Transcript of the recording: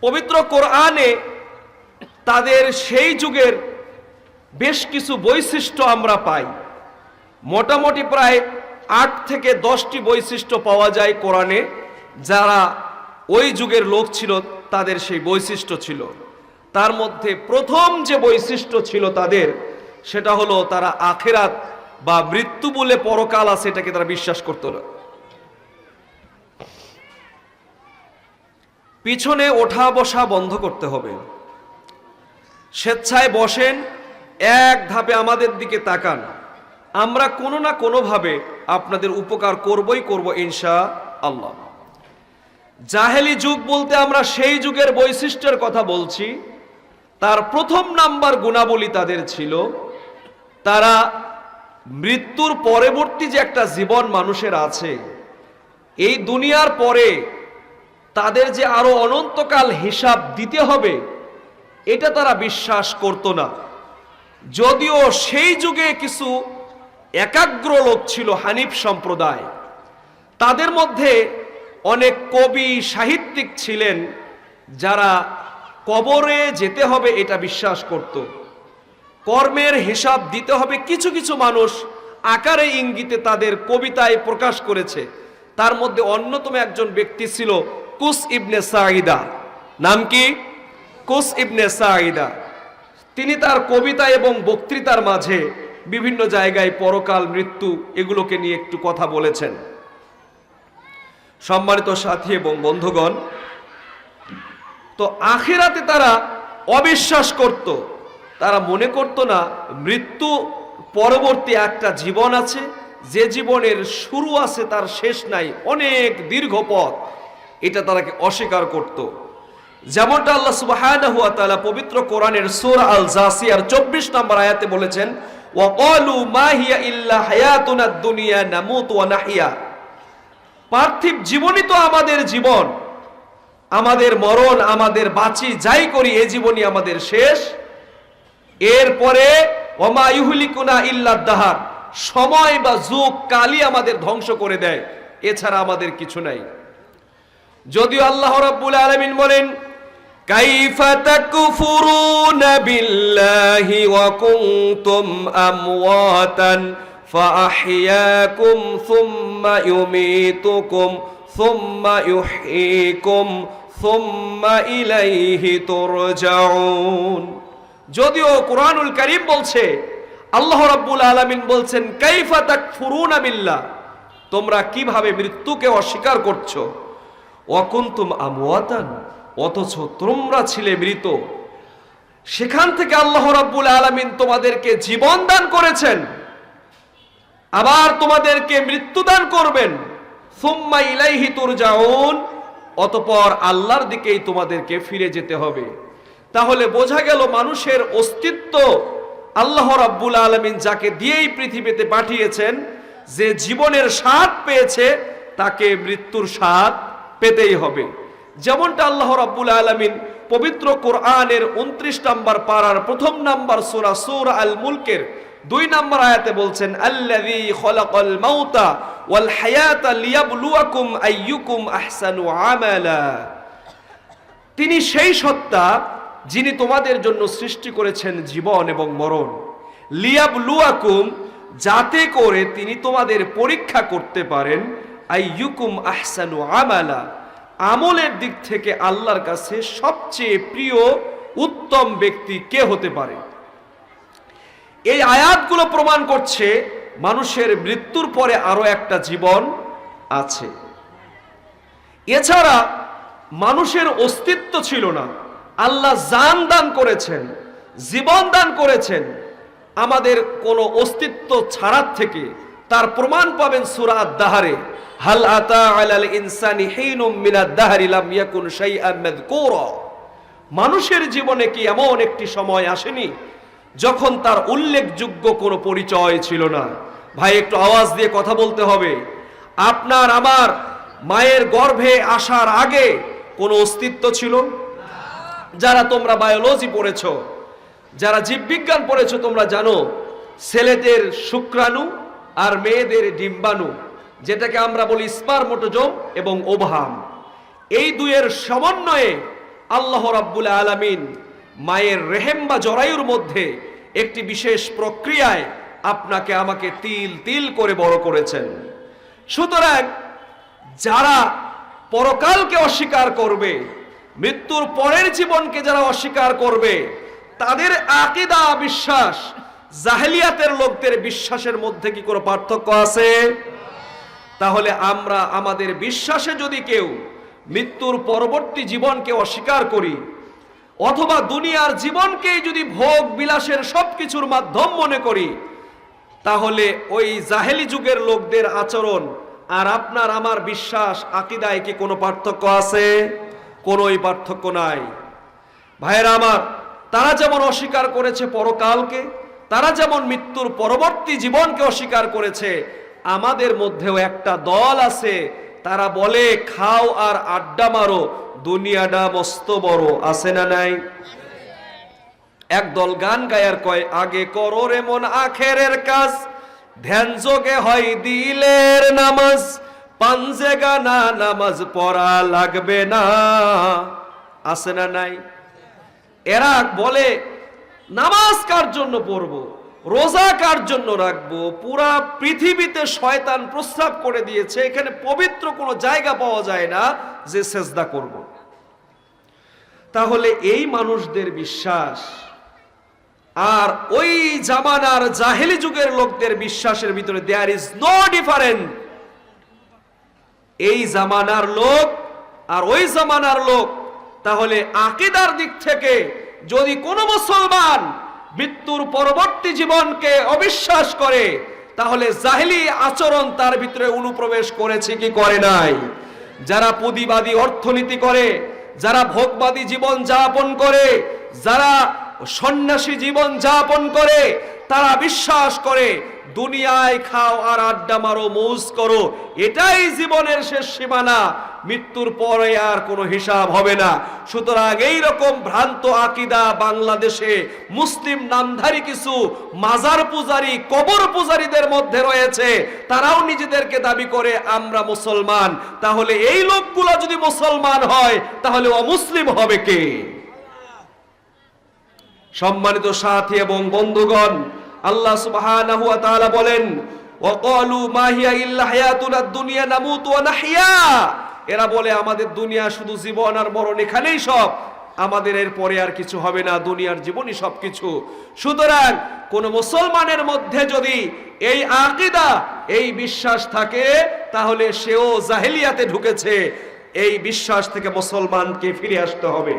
পবিত্র কোরআনে তাদের সেই যুগের বেশ কিছু বৈশিষ্ট্য আমরা পাই। মোটামুটি প্রায় 8 থেকে 10টি বৈশিষ্ট্য পাওয়া যায় কোরআনে, যারা ওই যুগের লোক ছিল তাদের সেই বৈশিষ্ট্য ছিল। তার মধ্যে প্রথম যে বৈশিষ্ট্য ছিল তাদের, সেটা হলো তারা আখিরাত বা মৃত্যু বলে পরকাল আছে এটাকে তারা বিশ্বাস করত না। পিছনে ওঠা বসা বন্ধ করতে হবে। স্বেচ্ছায় বসেন, এক ধাপে আমাদের দিকে তাকান, আমরা কোনো না কোনোভাবে আপনাদের উপকার করবই করব ইনশাআল্লাহ। জাহেলি যুগ বলতে আমরা সেই যুগের বৈশিষ্ট্যের কথা বলছি। তার প্রথম নাম্বার গুণাবলী তাদের ছিল, তারা মৃত্যুর পরবর্তী যে একটা জীবন মানুষের আছে, এই দুনিয়ার পরে তাদের যে আরো অনন্তকাল হিসাব দিতে হবে এটা তারা বিশ্বাস করত না। যদিও সেই যুগে কিছু একাগ্র লোক ছিল হানিফ সম্প্রদায়, তাদের মধ্যে অনেক কবি সাহিত্যিক ছিলেন যারা কবরে যেতে হবে এটা বিশ্বাস করত। কর্মের হিসাব দিতে হবে কিছু কিছু মানুষ আকারে ইঙ্গিতে তাদের কবিতায় প্রকাশ করেছে। তার মধ্যে অন্যতম একজন ব্যক্তি ছিল কুস ইবনে সাঈদা। নাম কি? কুস ইবনে সাঈদা। তিনি তার কবিতা এবং বক্তৃতার মাঝে বিভিন্ন জায়গায় পরকাল, মৃত্যু এগুলোকে নিয়ে একটু কথা বলেছেন। সম্মানিত সাথী এবং বন্ধুগণ, তো আখিরাতে তারা অবিশ্বাস করত। তারা মনে করত না মৃত্যু পরবর্তী একটা জীবন আছে, যে জীবনের শুরু আছে তার শেষ নাই, অনেক দীর্ঘ পথ, এটা তারাকে অস্বীকার করত। যেমনটা আল্লাহ সুবহানাহু ওয়া তাআলা পবিত্র কোরআনের সূরা আল জাসিয়ার 24 নম্বর আয়াতে বলেছেন, ওয়াকালু মা হিয়া ইল্লা হায়াতুনাদ দুনিয়া নামুতু ওয়া নাহিয়া। পার্থিব জীবনই তো আমাদের জীবন, আমাদের মরণ, আমাদের বাঁচি যাই করি এই জীবনই আমাদের শেষ। এরপরে ওমা ইউহলিকুনা ইল্লাদ দাহার, সময় বা যুগ কালই আমাদের ধ্বংস করে দেয়, এছাড়া আমাদের কিছু নাই। যদিও আল্লাহ রাব্বুল আলামিন বলেন, কাইফা তাকফুরুনা বিল্লাহি ওয়া কুনতুম আমওয়াতান ফাআহইয়াকুম সুম্মা ইউমীতুকুম সুম্মা ইউহয়ীকুম সুম্মা ইলাইহি তুরজাউন। যদিও কুরআনুল কারীম বলছে, আল্লাহ রাব্বুল আলামিন বলছেন, কাইফা তাকফুরুনা বিল্লাহ, তোমরা কিভাবে মৃত্যুকে অস্বীকার করছো, ওয়া কুনতুম আমওয়াতান, অথচ তোমরা ছিলে মৃত। সেখান থেকে আল্লাহ রাব্বুল আলামিন তোমাদেরকে জীবন দান করেছেন, আবার তোমাদেরকে মৃত্যু দান করবেন। সুম্মা ইলাইহি তুরজাউন, অতঃপর আল্লাহর দিকেই তোমাদেরকে ফিরে যেতে হবে। তাহলে বোঝা গেল মানুষের অস্তিত্ব আল্লাহ রাব্বুল আলামিন যাকে দিয়েই পৃথিবীতে পাঠিয়েছেন, যে জীবনের স্বাদ পেয়েছে তাকে মৃত্যুর স্বাদ পেতেই হবে। যেমনটা আল্লাহ রাব্বুল আলামিন পবিত্র কোরআনের 29 নম্বর পারার 1 নম্বর সূরা আল মুলকের 2 নম্বর আয়াতে বলছেন, আল্লাযী খলাকাল মাউতা ওয়াল হায়াতা লিয়াবলুয়াকুম আইয়ুকুম আহসানু আমালা। তিনি সেই সত্তা যিনি তোমাদের জন্য সৃষ্টি করেছেন জীবন এবং মরণ। লিয়াবলুয়াকুম, যাতে করে তিনি তোমাদের পরীক্ষা করতে পারেন। আইয়ুকুম আহসানু আমালা, আমলের দিক থেকে আল্লাহর কাছে সবচেয়ে প্রিয় উত্তম ব্যক্তি কে হতে পারে। এই আয়াতগুলো প্রমাণ করছে মানুষের মৃত্যুর পরে আরো একটা জীবন আছে। এছাড়া মানুষের অস্তিত্ব ছিল না, আল্লাহ জান দান করেছেন, জীবন দান করেছেন আমাদের কোনো অস্তিত্ব ছাড়ার থেকে। তার প্রমাণ পাবেন সূরা আদ-দাহরে, হাল আতা আলাল ইনসানি হিনুম মিনাদ দাহরি লাম ইয়াকুন শাইআন মাযকুরা। মানুষের জীবনে কি এমন একটি সময় আসেনি যখন তার উল্লেখযোগ্য কোনো পরিচয় ছিল না? ভাই একটু আওয়াজ দিয়ে কথা বলতে হবে। আপনার আমার মায়ের গর্ভে আসার আগে কোনো অস্তিত্ব ছিল? যারা তোমরা বায়োলজি পড়েছো, যারা জীববিজ্ঞান পড়েছো, তোমরা জানো ছেলেদের শুক্রাণু আর মেয়েদের ডিম্বাণু, যেটাকে আমরা বলি স্পারমোটোজোম এবং ওভাম, এই দুইয়ের সমন্বয়ে আল্লাহ রাব্বুল আলামিন মায়ের রেহেম বা জরায়ুর মধ্যে একটি বিশেষ প্রক্রিয়ায় আপনাকে আমাকে তিল তিল করে বড় করেছেন। সুতরাং যারা পরকালকে অস্বীকার করবে, মৃত্যুর পরের জীবনকে যারা অস্বীকার করবে, তাদের আকীদা বিশ্বাস জাহেলিয়াতের লোকদের বিশ্বাসের মধ্যে কি কোনো পার্থক্য আছে? তাহলে আমরা আমাদের বিশ্বাসে যদি কেউ মৃত্যুর পরবর্তী জীবনকে অস্বীকার করি, অথবা দুনিয়ার জীবনকেই যদি ভোগ বিলাসের সবকিছুর মাধ্যম মনে করি, তাহলে ওই জাহেলি যুগের লোকদের আচরণ আর আপনার আমার বিশ্বাস আকীদায় কি কোনো পার্থক্য আছে? কোনোই পার্থক্য নাই। ভাইয়েরা আমার, তারা যেমন অস্বীকার করেছে পরকালকে, তারা যেমন মৃত্যুর পরবর্তী জীবনকে অস্বীকার করেছে, আমাদের মধ্যেও একটা দল আছে, তারা বলে খাও আর আড্ডা মারো, দুনিয়াটা মস্ত বড়। আছে না নাই? একদল গান গায়ার কয়, আগে করো রে মন আখেরের কাজ, ধ্যান যোগে হয় দিলের নামাজ, পাঞ্জে গানা নামাজ পড়া লাগবে না। আছে না নাই? এরা বলে নামাজ কার জন্য পড়বো, রোজা কার জন্য রাখবো, পুরা পৃথিবীতে শয়তান প্রস্রাব করে দিয়েছে, এখানে পবিত্র কোনো জায়গা পাওয়া যায় না যে সেজদা করব। তাহলে এই মানুষদের বিশ্বাস আর ওই জামানার জাহেলি যুগের লোকদের বিশ্বাসের ভিতরে দেয়ার ইজ নো ডিফারেন্স। এই জামানার লোক আর ওই জামানার লোক, তাহলে আকীদার দিক থেকে যদি কোনো মুসলমান মৃত্যুর পরবর্তী জীবনকে অবিশ্বাস করে, তাহলে জাহেলি আচরণ তার ভিতরে অনুপ্রবেশ করেছে কি করে নাই? যারা পুঁজিবাদী অর্থনীতি করে, যারা ভোগবাদী জীবন যাপন করে, যারা সন্ন্যাসী জীবন যাপন করে, তারা বিশ্বাস করে দুনিয়ায় খাও আর আড্ডা মারো, মৌজ করো, এটাই জীবনের শেষ সীমানা, মৃত্যুর পরে আর কোনো হিসাব হবে না। সুতরাং এইরকম ভ্রান্ত আকীদা বাংলাদেশে মুসলিম নামধারী কিছু মাজার পূজারী, কবর পূজারীদের মধ্যে রয়েছে। তারাও নিজেদেরকে দাবি করে আমরা মুসলমান। তাহলে এই লোকগুলো যদি মুসলমান হয়, তাহলে অমুসলিম হবে কে? সম্মানিত সাথী এবং বন্ধুগণ, আল্লাহ সুবহানাহু ওয়া তাআলা বলেন, ওয়াকালু মা হিয়া ইল্লা হায়াতুনাদ দুনিয়া নামুতু ওয়া নাহইয়া। এরা বলে আমাদের দুনিয়া শুধু জীবন আর মরণ, এখানেই সব, আমাদের এর পরে আর কিছু হবে না, দুনিয়ার জীবনই সবকিছু। সুতরাং কোন মুসলমানের মধ্যে যদি এই আকীদা, এই বিশ্বাস থাকে, তাহলে সেও জাহেলিয়াতে ঢুকেছে। এই বিশ্বাস থেকে মুসলমানকে ফিরে আসতে হবে।